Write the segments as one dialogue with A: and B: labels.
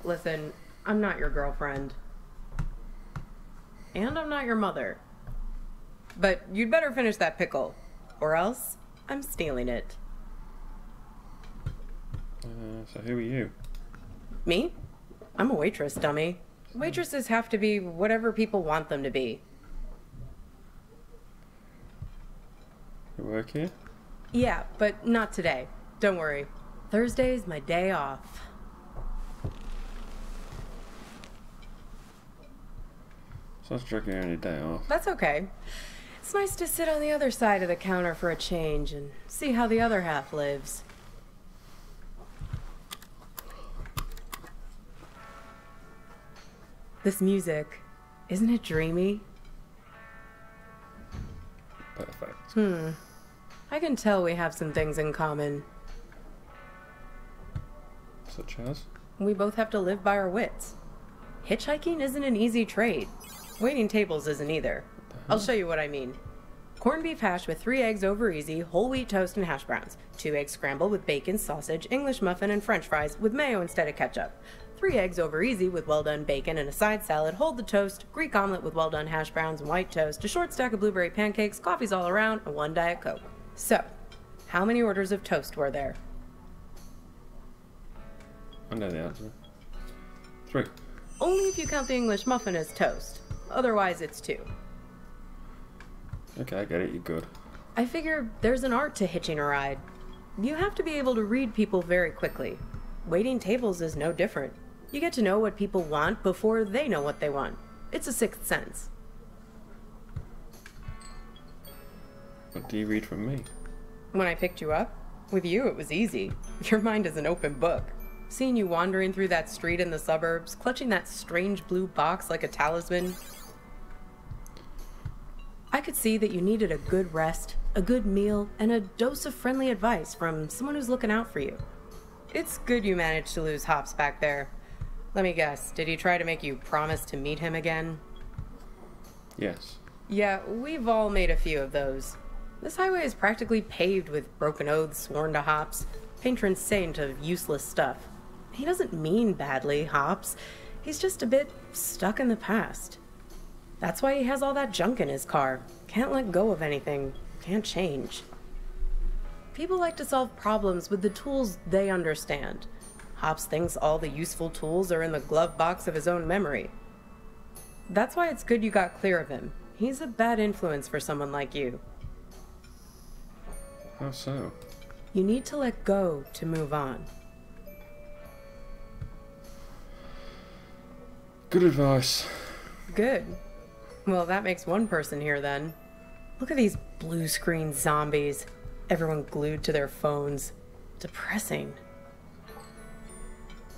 A: Listen, I'm not your girlfriend. And I'm not your mother. But you'd better finish that pickle, or else I'm stealing it.
B: So who are you?
A: Me? I'm a waitress, dummy. Waitresses have to be whatever people want them to be.
B: You work here?
A: Yeah, but not today. Don't worry. Thursday's my day off.
B: So that's dragging your only day off.
A: That's okay. It's nice to sit on the other side of the counter for a change and see how the other half lives. This music, isn't it dreamy?
B: Perfect.
A: I can tell we have some things in common.
B: Such as?
A: We both have to live by our wits. Hitchhiking isn't an easy trade. Waiting tables isn't either. I'll show you what I mean. Corned beef hash with 3 eggs over easy, whole wheat toast and hash browns. 2 eggs scrambled with bacon, sausage, English muffin, and french fries with mayo instead of ketchup. 3 eggs over easy with well-done bacon and a side salad, hold the toast, Greek omelet with well-done hash browns and white toast, a short stack of blueberry pancakes, coffees all around, and 1 Diet Coke. So, how many orders of toast were there?
B: I know the answer. 3.
A: Only if you count the English muffin as toast. Otherwise, it's 2.
B: Okay, I get it, you're good.
A: I figure there's an art to hitching a ride. You have to be able to read people very quickly. Waiting tables is no different. You get to know what people want before they know what they want. It's a sixth sense.
B: What do you read from me?
A: When I picked you up, with you it was easy. Your mind is an open book. Seeing you wandering through that street in the suburbs, clutching that strange blue box like a talisman, I could see that you needed a good rest, a good meal, and a dose of friendly advice from someone who's looking out for you. It's good you managed to lose Hops back there. Let me guess, did he try to make you promise to meet him again?
B: Yes.
A: Yeah, we've all made a few of those. This highway is practically paved with broken oaths sworn to Hops, patron saint of useless stuff. He doesn't mean badly, Hops. He's just a bit stuck in the past. That's why he has all that junk in his car. Can't let go of anything. Can't change. People like to solve problems with the tools they understand. Hops thinks all the useful tools are in the glove box of his own memory. That's why it's good you got clear of him. He's a bad influence for someone like you.
B: How so?
A: You need to let go to move on.
B: Good advice.
A: Good. Well, that makes one person here then. Look at these blue screen zombies. Everyone glued to their phones. Depressing.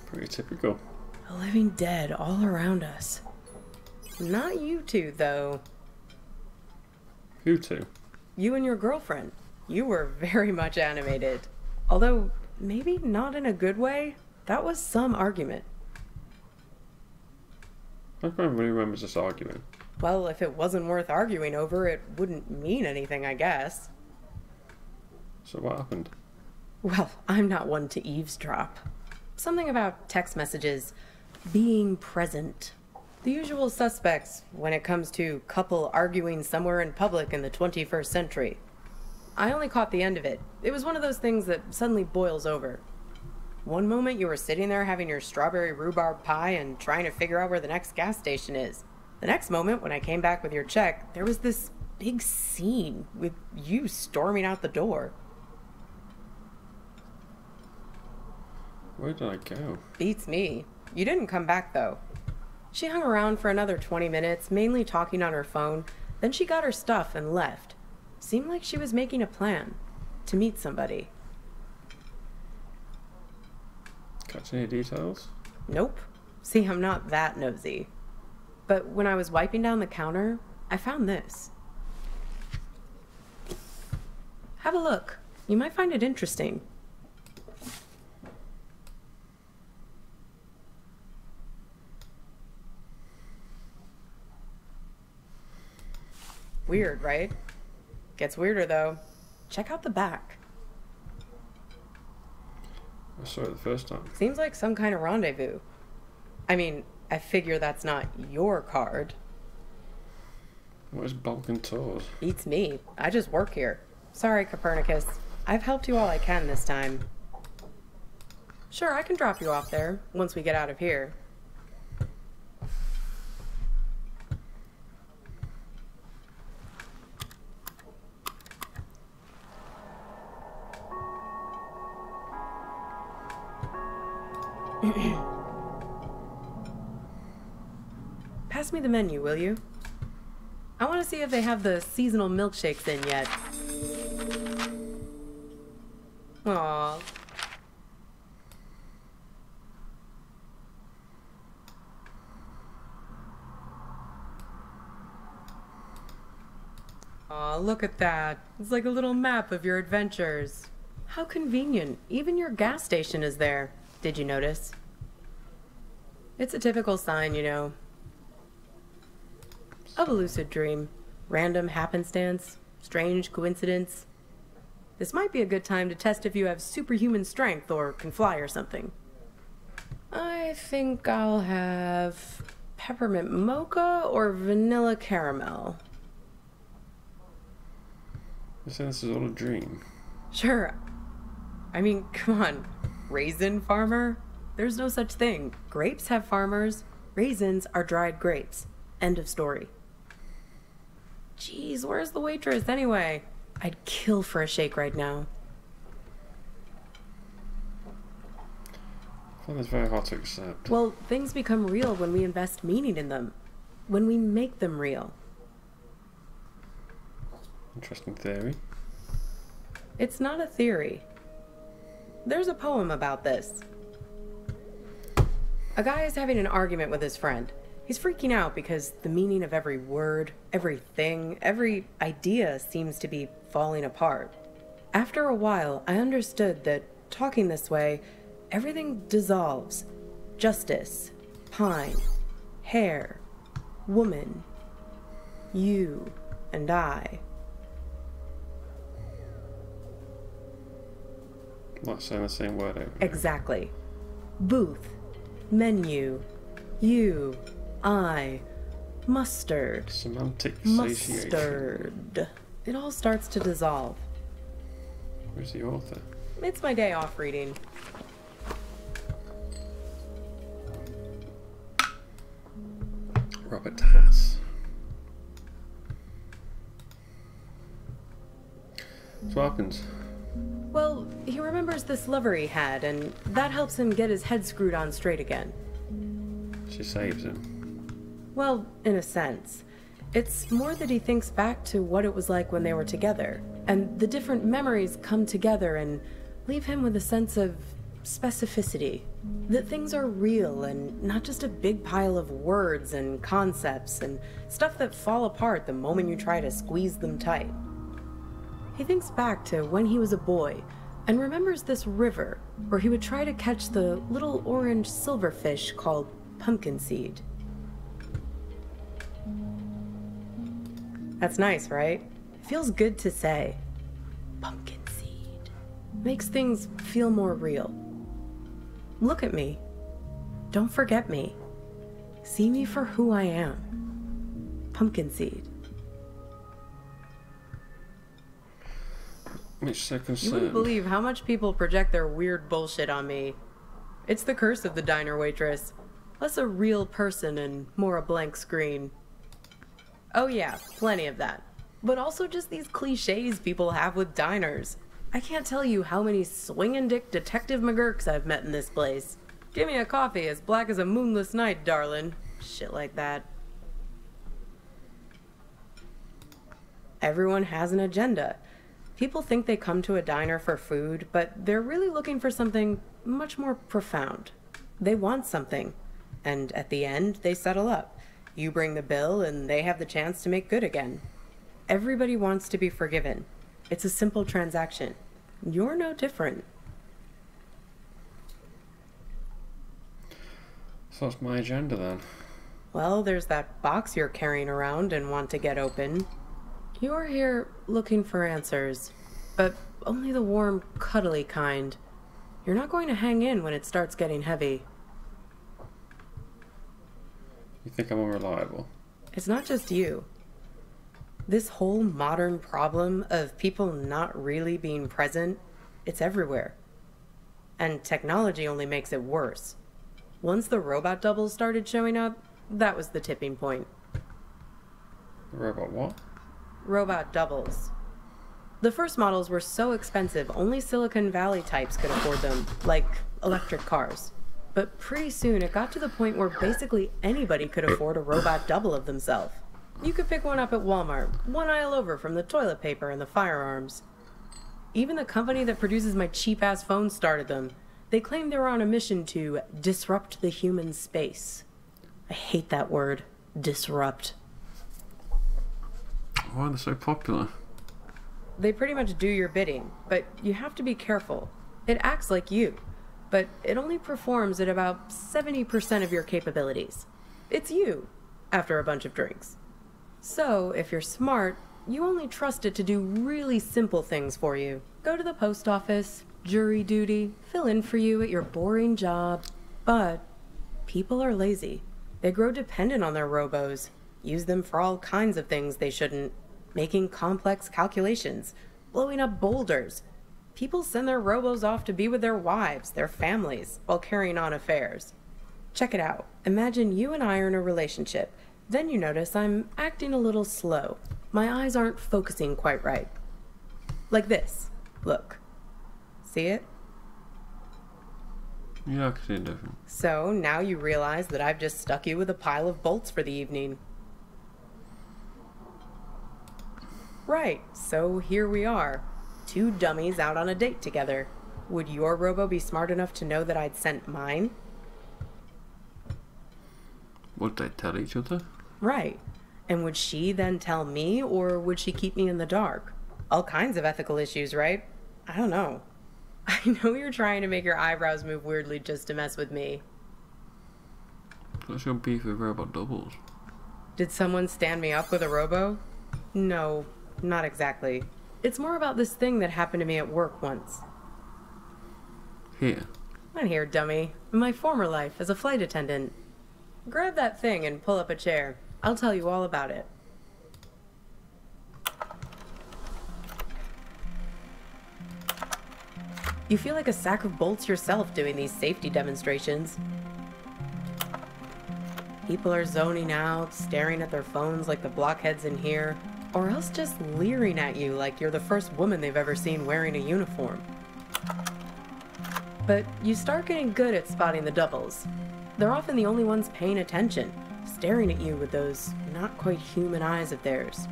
B: Pretty typical.
A: A living dead all around us. Not you two, though.
B: Who two?
A: You and your girlfriend. You were very much animated. Although, maybe not in a good way. That was some argument.
B: I can't really remember this argument.
A: Well, if it wasn't worth arguing over, it wouldn't mean anything, I guess.
B: So what happened?
A: Well, I'm not one to eavesdrop. Something about text messages, being present. The usual suspects when it comes to couple arguing somewhere in public in the 21st century. I only caught the end of it. It was one of those things that suddenly boils over. One moment you were sitting there having your strawberry rhubarb pie and trying to figure out where the next gas station is. The next moment, when I came back with your check, there was this big scene with you storming out the door.
B: Where did I go?
A: Beats me. You didn't come back, though. She hung around for another 20 minutes, mainly talking on her phone. Then she got her stuff and left. Seemed like she was making a plan to meet somebody.
B: Catch any details?
A: Nope. See, I'm not that nosy. But when I was wiping down the counter, I found this. Have a look. You might find it interesting. Weird, right? Gets weirder, though. Check out the back.
B: I saw it the first time.
A: Seems like some kind of rendezvous. I mean, I figure that's not your card.
B: What is Balkan Tours?
A: Beats me. I just work here. Sorry, Copernicus. I've helped you all I can this time. Sure, I can drop you off there once we get out of here. Pass me the menu, will you? I want to see if they have the seasonal milkshakes in yet. Aww. Aw, look at that. It's like a little map of your adventures. How convenient. Even your gas station is there. Did you notice? It's a typical sign, you know. Of a lucid dream. Random happenstance. Strange coincidence. This might be a good time to test if you have superhuman strength or can fly or something. I think I'll have peppermint mocha or vanilla caramel.
B: You're saying this is all a dream?
A: Sure. I mean, come on. Raisin farmer? There's no such thing. Grapes have farmers. Raisins are dried grapes. End of story. Jeez, where's the waitress anyway? I'd kill for a shake right now.
B: I find this very hard to accept.
A: Well, things become real when we invest meaning in them. When we make them real.
B: Interesting theory.
A: It's not a theory. There's a poem about this. A guy is having an argument with his friend. He's freaking out because the meaning of every word, everything, every idea seems to be falling apart. After a while, I understood that talking this way, everything dissolves. Justice, pine, hair, woman, you, and I.
B: Not saying the same word over again.
A: Exactly. Booth, menu, you, I, mustard.
B: Semantic satiation.
A: Mustard. It all starts to dissolve.
B: Where's the author?
A: It's my day off reading.
B: Robert Hass. So what happens?
A: Well, he remembers this lover he had, and that helps him get his head screwed on straight again.
B: She saves him.
A: Well, in a sense. It's more that he thinks back to what it was like when they were together, and the different memories come together and leave him with a sense of specificity. That things are real and not just a big pile of words and concepts and stuff that fall apart the moment you try to squeeze them tight. He thinks back to when he was a boy and remembers this river where he would try to catch the little orange silverfish called pumpkin seed. That's nice, right? Feels good to say. Pumpkin seed. Makes things feel more real. Look at me. Don't forget me. See me for who I am. Pumpkin seed.
B: Makes so
A: You
B: concerned.
A: wouldn't believe how much people project their weird bullshit on me. It's the curse of the diner waitress. Less a real person and more a blank screen. Oh yeah, plenty of that. But also just these cliches people have with diners. I can't tell you how many swingin' dick Detective McGurks I've met in this place. Give me a coffee as black as a moonless night, darlin'. Shit like that. Everyone has an agenda. People think they come to a diner for food, but they're really looking for something much more profound. They want something, and at the end, they settle up. You bring the bill, and they have the chance to make good again. Everybody wants to be forgiven. It's a simple transaction. You're no different.
B: So what's my agenda then?
A: Well, there's that box you're carrying around and want to get open. You're here looking for answers, but only the warm, cuddly kind. You're not going to hang in when it starts getting heavy.
B: think I'm unreliable?
A: It's not just you. This whole modern problem of people not really being present, it's everywhere. And technology only makes it worse. Once the robot doubles started showing up, that was the tipping point.
B: Robot what?
A: Robot doubles. The first models were so expensive, only Silicon Valley types could afford them, like electric cars. But pretty soon it got to the point where basically anybody could afford a robot double of themselves. You could pick one up at Walmart, one aisle over from the toilet paper and the firearms. Even the company that produces my cheap-ass phone started them. They claimed they were on a mission to disrupt the human space. I hate that word, disrupt.
B: Why are they so popular?
A: They pretty much do your bidding, but you have to be careful. It acts like you, but it only performs at about 70% of your capabilities. It's you, after a bunch of drinks. So, if you're smart, you only trust it to do really simple things for you. Go to the post office, jury duty, fill in for you at your boring job. But people are lazy. They grow dependent on their robos, use them for all kinds of things they shouldn't, making complex calculations, blowing up boulders. People send their robos off to be with their wives, their families, while carrying on affairs. Check it out. Imagine you and I are in a relationship. Then you notice I'm acting a little slow. My eyes aren't focusing quite right. Like this. Look. See it?
B: Yeah, I can see it different.
A: So now you realize that I've just stuck you with a pile of bolts for the evening. Right, so here we are. Two dummies out on a date together. Would your robo be smart enough to know that I'd sent mine?
B: Would they tell each other?
A: Right. And would she then tell me, or would she keep me in the dark? All kinds of ethical issues, right? I don't know. I know you're trying to make your eyebrows move weirdly just to mess with me.
B: What's your beef with robot doubles?
A: Did someone stand me up with a robo? No, not exactly. It's more about this thing that happened to me at work once.
B: Here.
A: Not here, dummy. In my former life as a flight attendant. Grab that thing and pull up a chair. I'll tell you all about it. You feel like a sack of bolts yourself doing these safety demonstrations. People are zoning out, staring at their phones like the blockheads in here, or else just leering at you like you're the first woman they've ever seen wearing a uniform. But you start getting good at spotting the doubles. They're often the only ones paying attention, staring at you with those not quite human eyes of theirs.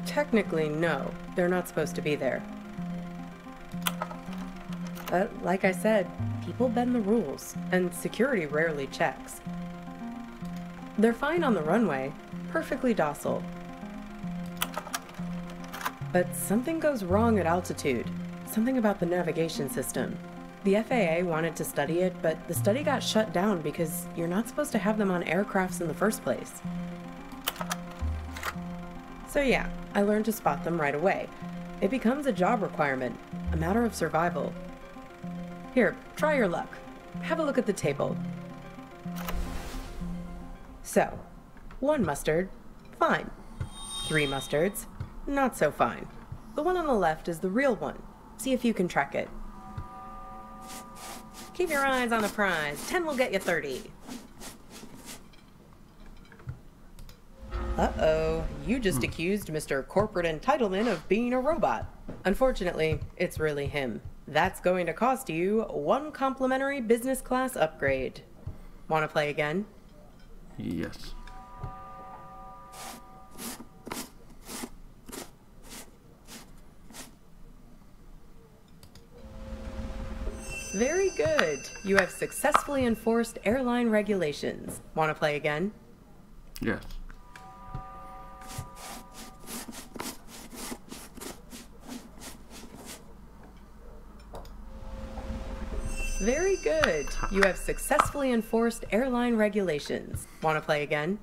A: Technically, no, they're not supposed to be there. But like I said, people bend the rules, and security rarely checks. They're fine on the runway, perfectly docile. But something goes wrong at altitude, something about the navigation system. The FAA wanted to study it, but the study got shut down because you're not supposed to have them on aircrafts in the first place. So yeah, I learned to spot them right away. It becomes a job requirement, a matter of survival. Here, try your luck. Have a look at the table. So, 1 mustard, fine. 3 mustards, not so fine. The one on the left is the real one. See if you can track it. Keep your eyes on the prize. 10 will get you 30. Uh-oh, you just accused Mr. Corporate Entitlement of being a robot. Unfortunately, it's really him. That's going to cost you 1 complimentary business class upgrade. Want to play again?
B: Yes.
A: Very good. You have successfully enforced airline regulations. Want to play again?
B: Yes.
A: Very good. You have successfully enforced airline regulations. Want to play again?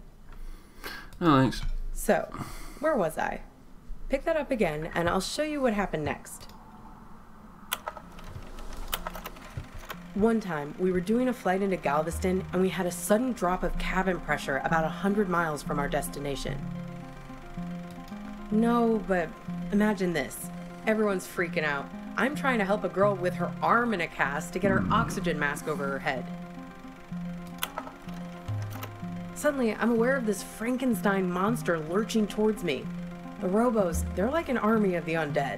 B: No, thanks.
A: So, where was I? Pick that up again, and I'll show you what happened next. One time, we were doing a flight into Galveston, and we had a sudden drop of cabin pressure about 100 miles from our destination. No, but imagine this. Everyone's freaking out. I'm trying to help a girl with her arm in a cast to get her oxygen mask over her head. Suddenly, I'm aware of this Frankenstein monster lurching towards me. The robos, they're like an army of the undead.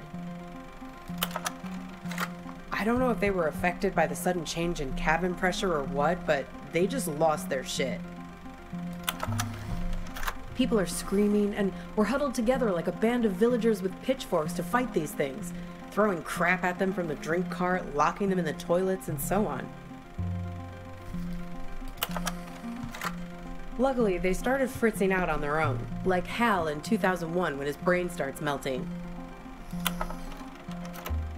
A: I don't know if they were affected by the sudden change in cabin pressure or what, but they just lost their shit. People are screaming, and we're huddled together like a band of villagers with pitchforks to fight these things, throwing crap at them from the drink cart, locking them in the toilets, and so on. Luckily, they started fritzing out on their own, like Hal in 2001 when his brain starts melting.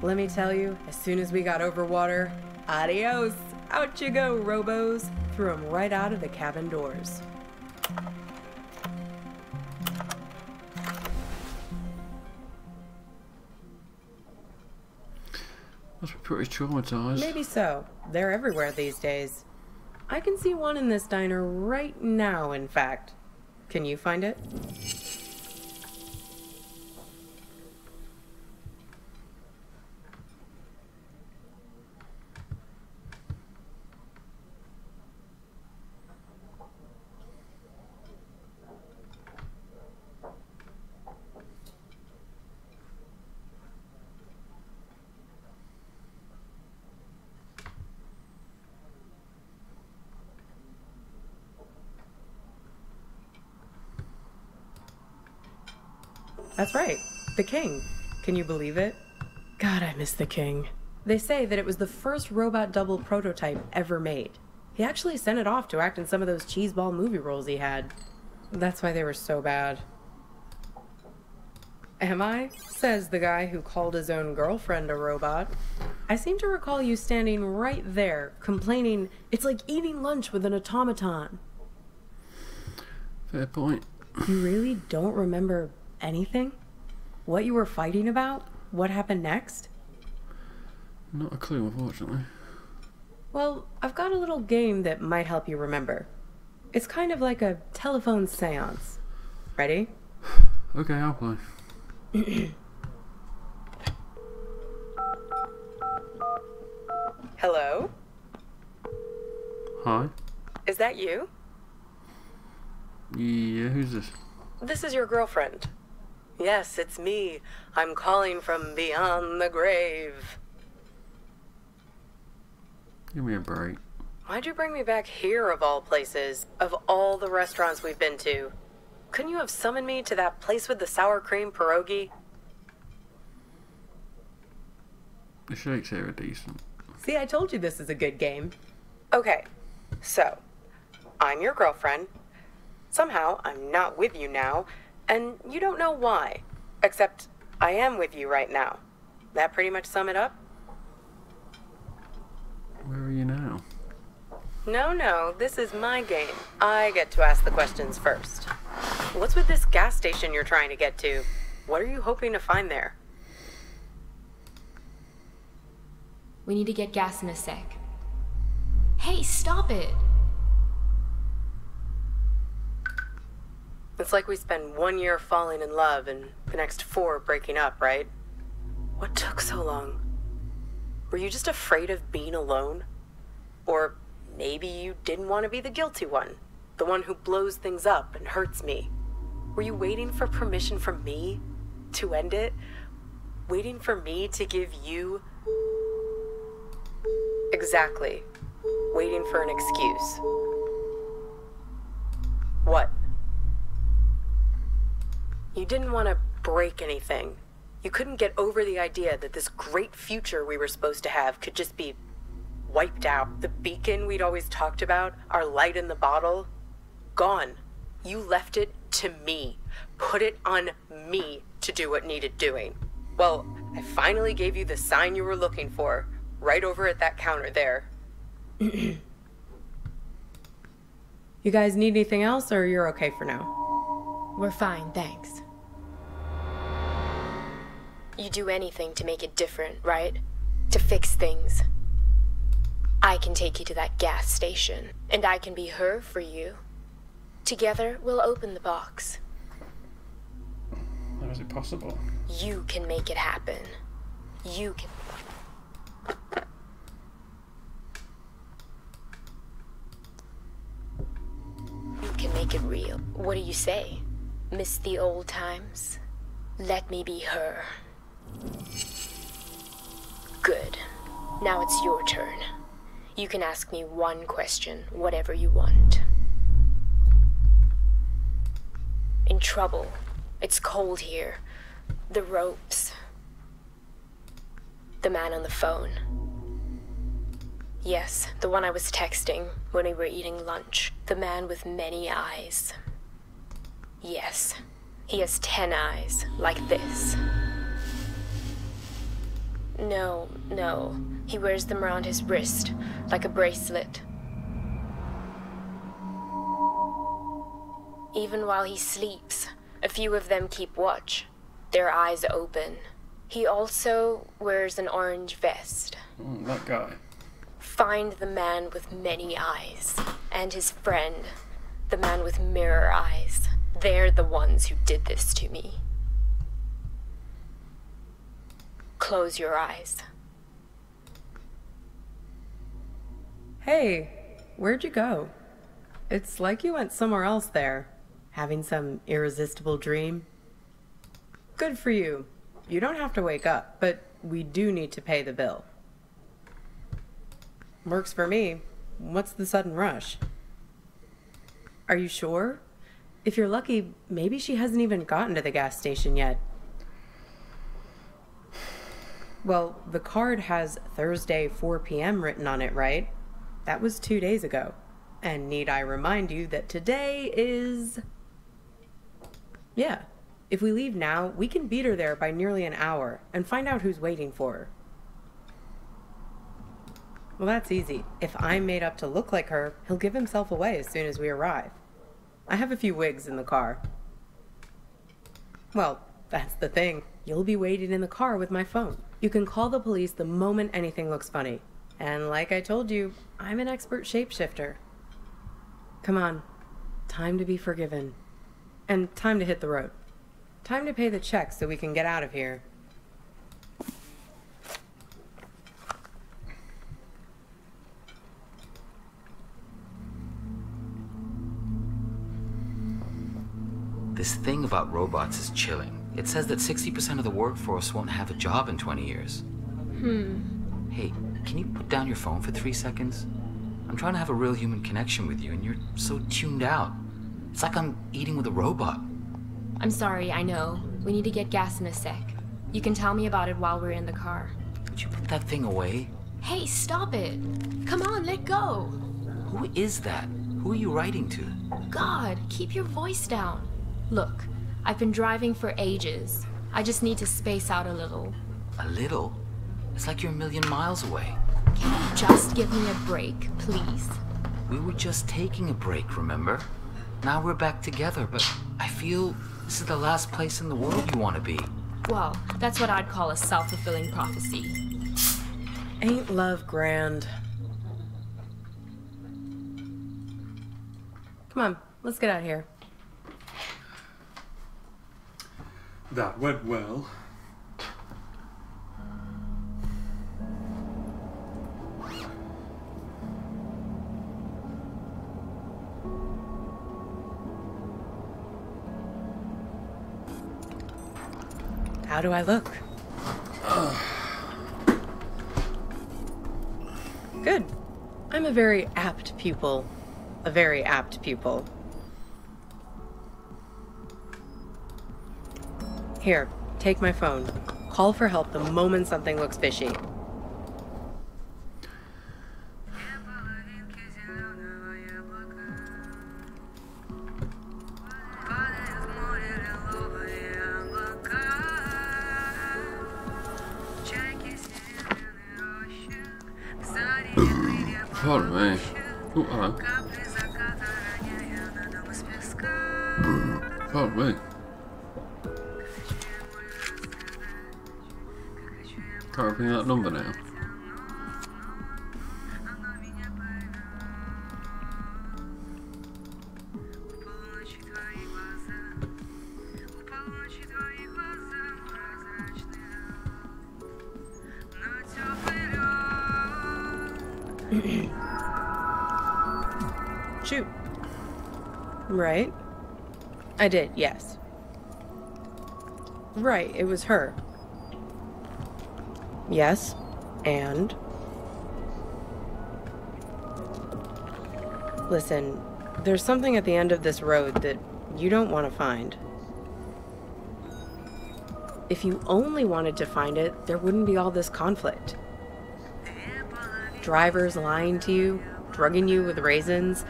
A: Let me tell you, as soon as we got over water, adios, out you go, robos. Threw them right out of the cabin doors.
B: Must be pretty traumatized.
A: Maybe so. They're everywhere these days. I can see one in this diner right now, in fact. Can you find it? That's right, the King. Can you believe it? God, I miss the King. They say that it was the first robot double prototype ever made. He actually sent it off to act in some of those cheeseball movie roles he had. That's why they were so bad. Am I? Says the guy who called his own girlfriend a robot. I seem to recall you standing right there, complaining, it's like eating lunch with an automaton.
B: Fair point.
A: You really don't remember anything? What you were fighting about? What happened next?
B: Not a clue, unfortunately.
A: Well, I've got a little game that might help you remember. It's kind of like a telephone seance. Ready?
B: Okay, I'll play.
A: Hello?
B: Hi?
A: Is that you?
B: Yeah, who's this?
A: This is your girlfriend. Yes, it's me. I'm calling from beyond the grave.
B: Give me a break.
A: Why'd you bring me back here of all places? Of all the restaurants we've been to? Couldn't you have summoned me to that place with the sour cream pierogi?
B: The shakes here are decent.
A: See, I told you this is a good game. Okay, so, I'm your girlfriend. Somehow, I'm not with you now, and you don't know why. Except, I am with you right now. That pretty much sum it up?
B: Where are you now?
A: No, this is my game. I get to ask the questions first. What's with this gas station you're trying to get to? What are you hoping to find there?
C: We need to get gas in a sec. Hey, stop it!
A: It's like we spend 1 year falling in love and the next 4 breaking up, right? What took so long? Were you just afraid of being alone? Or maybe you didn't want to be the guilty one, the one who blows things up and hurts me. Were you waiting for permission from me to end it? Waiting for me to give you... Exactly. Waiting for an excuse. What? You didn't want to break anything. You couldn't get over the idea that this great future we were supposed to have could just be wiped out. The beacon we'd always talked about, our light in the bottle, gone. You left it to me. Put it on me to do what needed doing. Well, I finally gave you the sign you were looking for, right over at that counter there. You guys need anything else, or you're okay for now?
C: We're fine, thanks.
D: You do anything to make it different, right? To fix things.
C: I can take you to that gas station, and I can be her for you. Together, we'll open the box.
B: How is it possible?
C: You can make it happen. You can... You can make it real. What do you say? Miss the old times? Let me be her. Good. Now it's your turn. You can ask me one question, whatever you want. In trouble. It's cold here. The ropes. The man on the phone. Yes, the one I was texting when we were eating lunch. The man with many eyes. Yes, he has 10 eyes, like this. No, he wears them around his wrist, like a bracelet. Even while he sleeps, a few of them keep watch, their eyes open. He also wears an orange vest.
B: That guy.
C: Find the man with many eyes, and his friend, the man with mirror eyes. They're the ones who did this to me. Close your eyes.
A: Hey, where'd you go? It's like you went somewhere else there. Having some irresistible dream. Good for you. You don't have to wake up, but we do need to pay the bill. Works for me. What's the sudden rush? Are you sure? If you're lucky, maybe she hasn't even gotten to the gas station yet. Well, the card has Thursday 4 p.m. written on it, right? That was 2 days ago. And need I remind you that today is... Yeah. If we leave now, we can beat her there by nearly an hour and find out who's waiting for her. Well, that's easy. If I'm made up to look like her, he'll give himself away as soon as we arrive. I have a few wigs in the car. Well, that's the thing. You'll be waiting in the car with my phone. You can call the police the moment anything looks funny. And like I told you, I'm an expert shapeshifter. Come on. Time to be forgiven. And time to hit the road. Time to pay the check so we can get out of here.
D: This thing about robots is chilling. It says that 60% of the workforce won't have a job in 20 years. Hey, can you put down your phone for 3 seconds? I'm trying to have a real human connection with you, and you're so tuned out. It's like I'm eating with a robot.
C: I'm sorry, I know. We need to get gas in a sec. You can tell me about it while we're in the car.
D: Would you put that thing away?
C: Hey, stop it! Come on, let go!
D: Who is that? Who are you writing to?
C: God, keep your voice down. Look, I've been driving for ages. I just need to space out a little.
D: A little? It's like you're a million miles away.
C: Can you just give me a break, please?
D: We were just taking a break, remember? Now we're back together, but I feel this is the last place in the world you want to be.
C: Well, that's what I'd call a self-fulfilling prophecy.
A: Ain't love grand? Come on, let's get out of here.
B: That went well.
A: How do I look? Good. I'm a very apt pupil. A very apt pupil. Here, take my phone. Call for help the moment something looks fishy.
B: Pardon me. Oh, hello. Pardon me. Can't repeat that number now.
A: Shoot. Right. I did, yes. Right, it was her. Yes, and? Listen, there's something at the end of this road that you don't want to find. If you only wanted to find it, there wouldn't be all this conflict. Drivers lying to you, drugging you with raisins,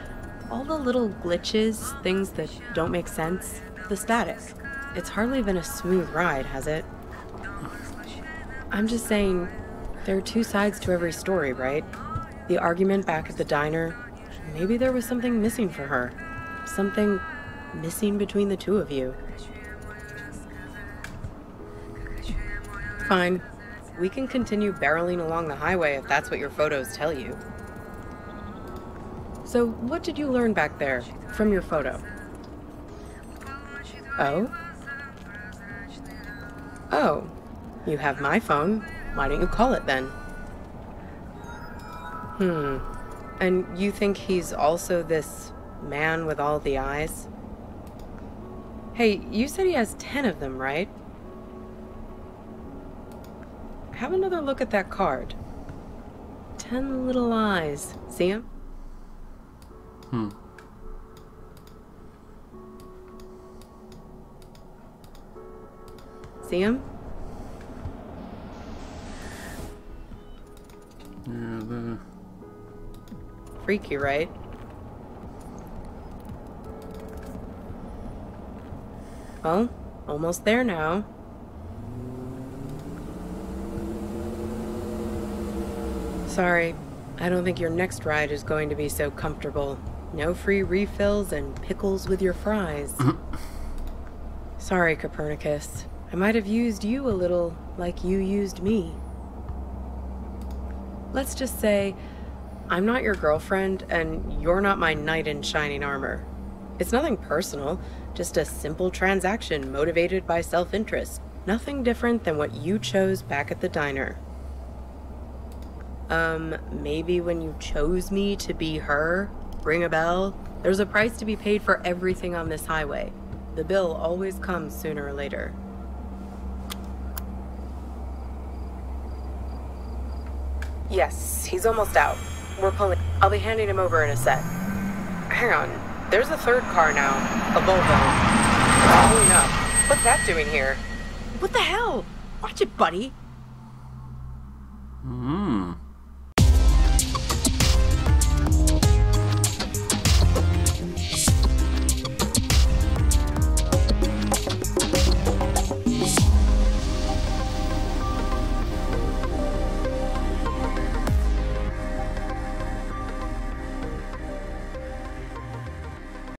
A: all the little glitches, things that don't make sense, the static. It's hardly been a smooth ride, has it? I'm just saying, there are two sides to every story, right? The argument back at the diner, maybe there was something missing for her. Something missing between the two of you. Fine. We can continue barreling along the highway if that's what your photos tell you. So, what did you learn back there from your photo? Oh? Oh, you have my phone. Why don't you call it then? And you think he's also this man with all the eyes? Hey, you said he has 10 of them, right? Have another look at that card. 10 little eyes. See him? See him?
B: Yeah,
A: Freaky, right? Well, almost there now. Sorry, I don't think your next ride is going to be so comfortable. No free refills and pickles with your fries. Sorry, Copernicus. I might have used you a little like you used me. Let's just say, I'm not your girlfriend and you're not my knight in shining armor. It's nothing personal, just a simple transaction motivated by self-interest. Nothing different than what you chose back at the diner. Maybe when you chose me to be her, ring a bell. There's a price to be paid for everything on this highway. The bill always comes sooner or later. Yes, he's almost out. We're pulling. I'll be handing him over in a sec. Hang on. There's a third car now. A Volvo. It's pulling up. What's that doing here? What the hell? Watch it, buddy.